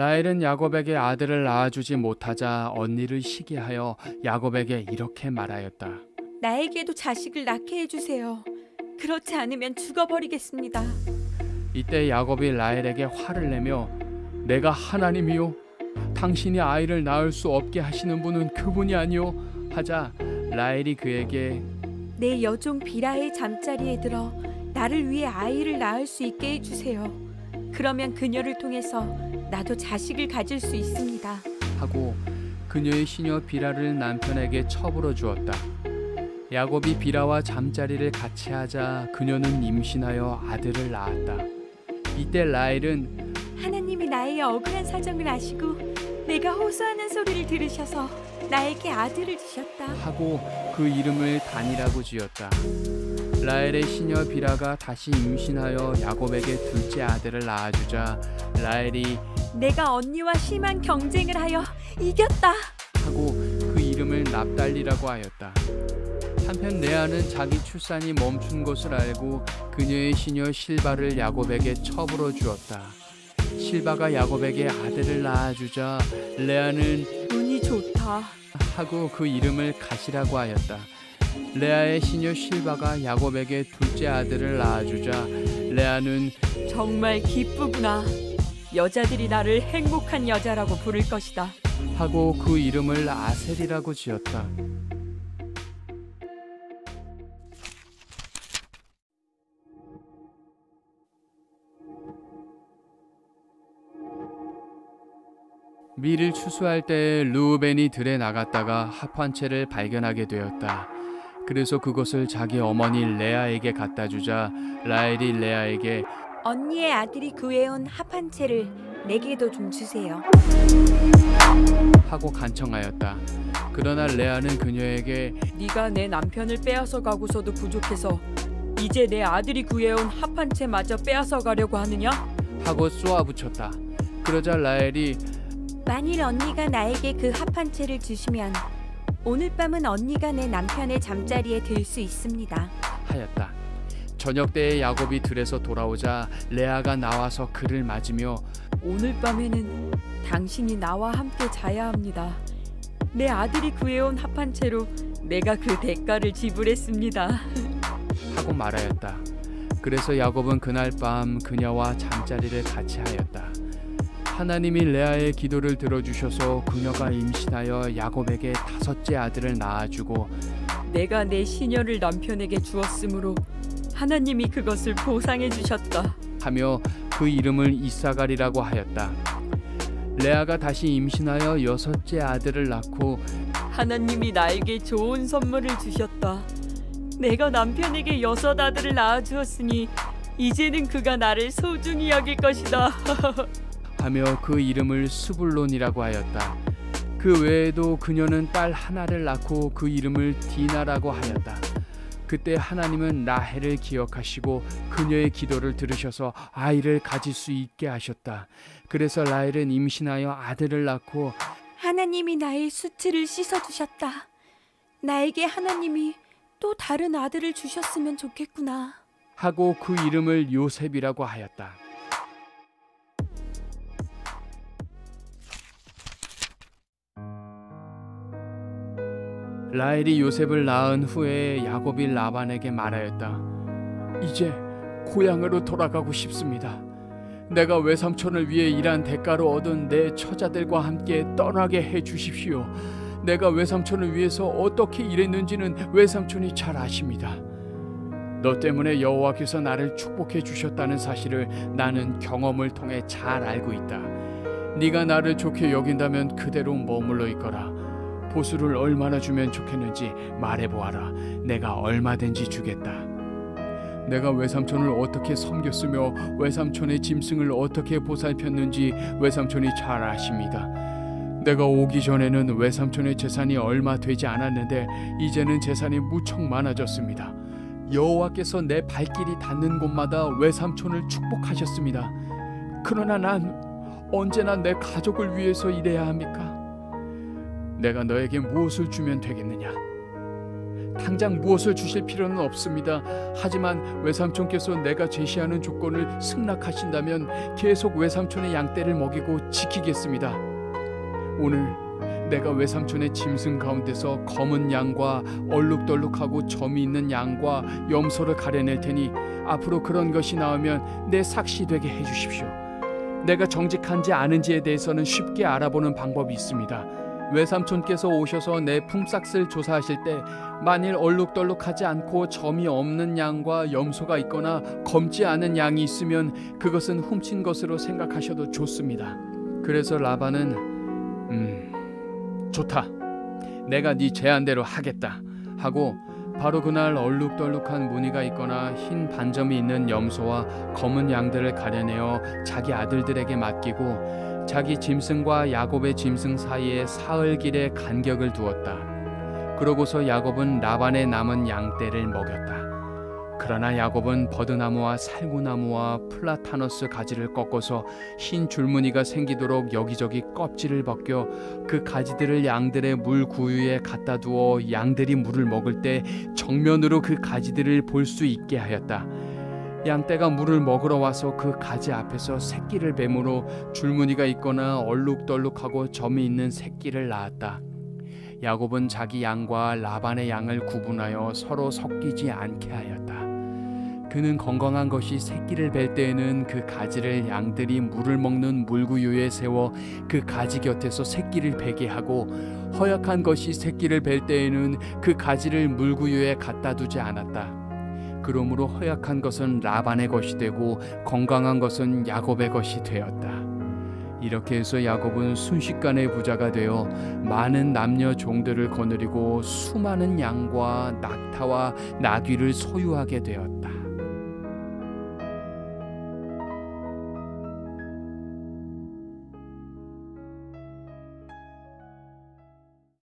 라헬은 야곱에게 아들을 낳아주지 못하자 언니를 시기하여 야곱에게 이렇게 말하였다. 나에게도 자식을 낳게 해주세요. 그렇지 않으면 죽어버리겠습니다. 이때 야곱이 라헬에게 화를 내며 내가 하나님이요 당신이 아이를 낳을 수 없게 하시는 분은 그분이 아니요 하자 라헬이 그에게 내 여종 비라의 잠자리에 들어 나를 위해 아이를 낳을 수 있게 해주세요. 그러면 그녀를 통해서 나도 자식을 가질 수 있습니다. 하고 그녀의 시녀 비라를 남편에게 첩으로 주었다. 야곱이 비라와 잠자리를 같이 하자 그녀는 임신하여 아들을 낳았다. 이때 라헬은 하나님이 나의 억울한 사정을 아시고 내가 호소하는 소리를 들으셔서 나에게 아들을 주셨다. 하고 그 이름을 단이라고 지었다. 라헬의 시녀 비라가 다시 임신하여 야곱에게 둘째 아들을 낳아주자 라헬이 내가 언니와 심한 경쟁을 하여 이겼다. 하고 그 이름을 납달리라고 하였다. 한편 레아는 자기 출산이 멈춘 것을 알고 그녀의 시녀 실바를 야곱에게 첩으로 주었다. 실바가 야곱에게 아들을 낳아주자 레아는 운이 좋다 하고 그 이름을 갓이라고 하였다. 레아의 시녀 실바가 야곱에게 둘째 아들을 낳아주자 레아는 정말 기쁘구나. 여자들이 나를 행복한 여자라고 부를 것이다. 하고 그 이름을 아셀이라고 지었다. 밀을 추수할 때 르우벤이 들에 나갔다가 합 한 채를 발견하게 되었다. 그래서 그것을 자기 어머니 레아에게 갖다 주자 라헬이 레아에게 언니의 아들이 구해온 합 한 채를 내게도 좀 주세요. 하고 간청하였다. 그러나 레아는 그녀에게 네가 내 남편을 빼앗아 가고서도 부족해서 이제 내 아들이 구해온 합 한 채마저 빼앗아 가려고 하느냐? 하고 쏘아붙였다. 그러자 라헬이 만일 언니가 나에게 그 합 한 채를 주시면 오늘 밤은 언니가 내 남편의 잠자리에 들 수 있습니다. 하였다. 저녁 때에 야곱이 들에서 돌아오자 레아가 나와서 그를 맞으며 오늘 밤에는 당신이 나와 함께 자야 합니다. 내 아들이 구해온 합 한 채로 내가 그 대가를 지불했습니다. 하고 말하였다. 그래서 야곱은 그날 밤 그녀와 잠자리를 같이 하였다. 하나님이 레아의 기도를 들어주셔서 그녀가 임신하여 야곱에게 다섯째 아들을 낳아주고 내가 내 시녀를 남편에게 주었으므로 하나님이 그것을 보상해 주셨다. 하며 그 이름을 이사갈이라고 하였다. 레아가 다시 임신하여 여섯째 아들을 낳고 하나님이 나에게 좋은 선물을 주셨다. 내가 남편에게 여섯 아들을 낳아주었으니 이제는 그가 나를 소중히 여길 것이다. 하며 그 이름을 스불론이라고 하였다. 그 외에도 그녀는 딸 하나를 낳고 그 이름을 디나라고 하였다. 그때 하나님은 라헬을 기억하시고 그녀의 기도를 들으셔서 아이를 가질 수 있게 하셨다. 그래서 라헬은 임신하여 아들을 낳고 하나님이 나의 수치를 씻어주셨다. 나에게 하나님이 또 다른 아들을 주셨으면 좋겠구나. 하고 그 이름을 요셉이라고 하였다. 라헬이 요셉을 낳은 후에 야곱이 라반에게 말하였다. 이제 고향으로 돌아가고 싶습니다. 내가 외삼촌을 위해 일한 대가로 얻은 내 처자들과 함께 떠나게 해 주십시오. 내가 외삼촌을 위해서 어떻게 일했는지는 외삼촌이 잘 아십니다. 너 때문에 여호와께서 나를 축복해 주셨다는 사실을 나는 경험을 통해 잘 알고 있다. 네가 나를 좋게 여긴다면 그대로 머물러 있거라. 보수를 얼마나 주면 좋겠는지 말해보아라. 내가 얼마든지 주겠다. 내가 외삼촌을 어떻게 섬겼으며 외삼촌의 짐승을 어떻게 보살폈는지 외삼촌이 잘 아십니다. 내가 오기 전에는 외삼촌의 재산이 얼마 되지 않았는데 이제는 재산이 무척 많아졌습니다. 여호와께서 내 발길이 닿는 곳마다 외삼촌을 축복하셨습니다. 그러나 난 언제나 내 가족을 위해서 일해야 합니까? 내가 너에게 무엇을 주면 되겠느냐? 당장 무엇을 주실 필요는 없습니다. 하지만 외삼촌께서 내가 제시하는 조건을 승낙하신다면 계속 외삼촌의 양떼를 먹이고 지키겠습니다. 오늘 내가 외삼촌의 짐승 가운데서 검은 양과 얼룩덜룩하고 점이 있는 양과 염소를 가려낼 테니 앞으로 그런 것이 나오면 내 삭시 되게 해주십시오. 내가 정직한지 아닌지에 대해서는 쉽게 알아보는 방법이 있습니다. 외삼촌께서 오셔서 내 품삯을 조사하실 때 만일 얼룩덜룩하지 않고 점이 없는 양과 염소가 있거나 검지 않은 양이 있으면 그것은 훔친 것으로 생각하셔도 좋습니다. 그래서 라반은 좋다. 내가 네 제안대로 하겠다 하고 바로 그날 얼룩덜룩한 무늬가 있거나 흰 반점이 있는 염소와 검은 양들을 가려내어 자기 아들들에게 맡기고 자기 짐승과 야곱의 짐승 사이에 사흘길의 간격을 두었다. 그러고서 야곱은 라반의 남은 양떼를 먹였다. 그러나 야곱은 버드나무와 살구나무와 플라타너스 가지를 꺾어서 흰 줄무늬가 생기도록 여기저기 껍질을 벗겨 그 가지들을 양들의 물 구유에 갖다 두어 양들이 물을 먹을 때 정면으로 그 가지들을 볼 수 있게 하였다. 양떼가 물을 먹으러 와서 그 가지 앞에서 새끼를 뱀으로 줄무늬가 있거나 얼룩덜룩하고 점이 있는 새끼를 낳았다. 야곱은 자기 양과 라반의 양을 구분하여 서로 섞이지 않게 하였다. 그는 건강한 것이 새끼를 뵐 때에는 그 가지를 양들이 물을 먹는 물구유에 세워 그 가지 곁에서 새끼를 베게 하고 허약한 것이 새끼를 뵐 때에는 그 가지를 물구유에 갖다 두지 않았다. 그러므로 허약한 것은 라반의 것이 되고 건강한 것은 야곱의 것이 되었다. 이렇게 해서 야곱은 순식간에 부자가 되어 많은 남녀 종들을 거느리고 수많은 양과 낙타와 나귀를 소유하게 되었다.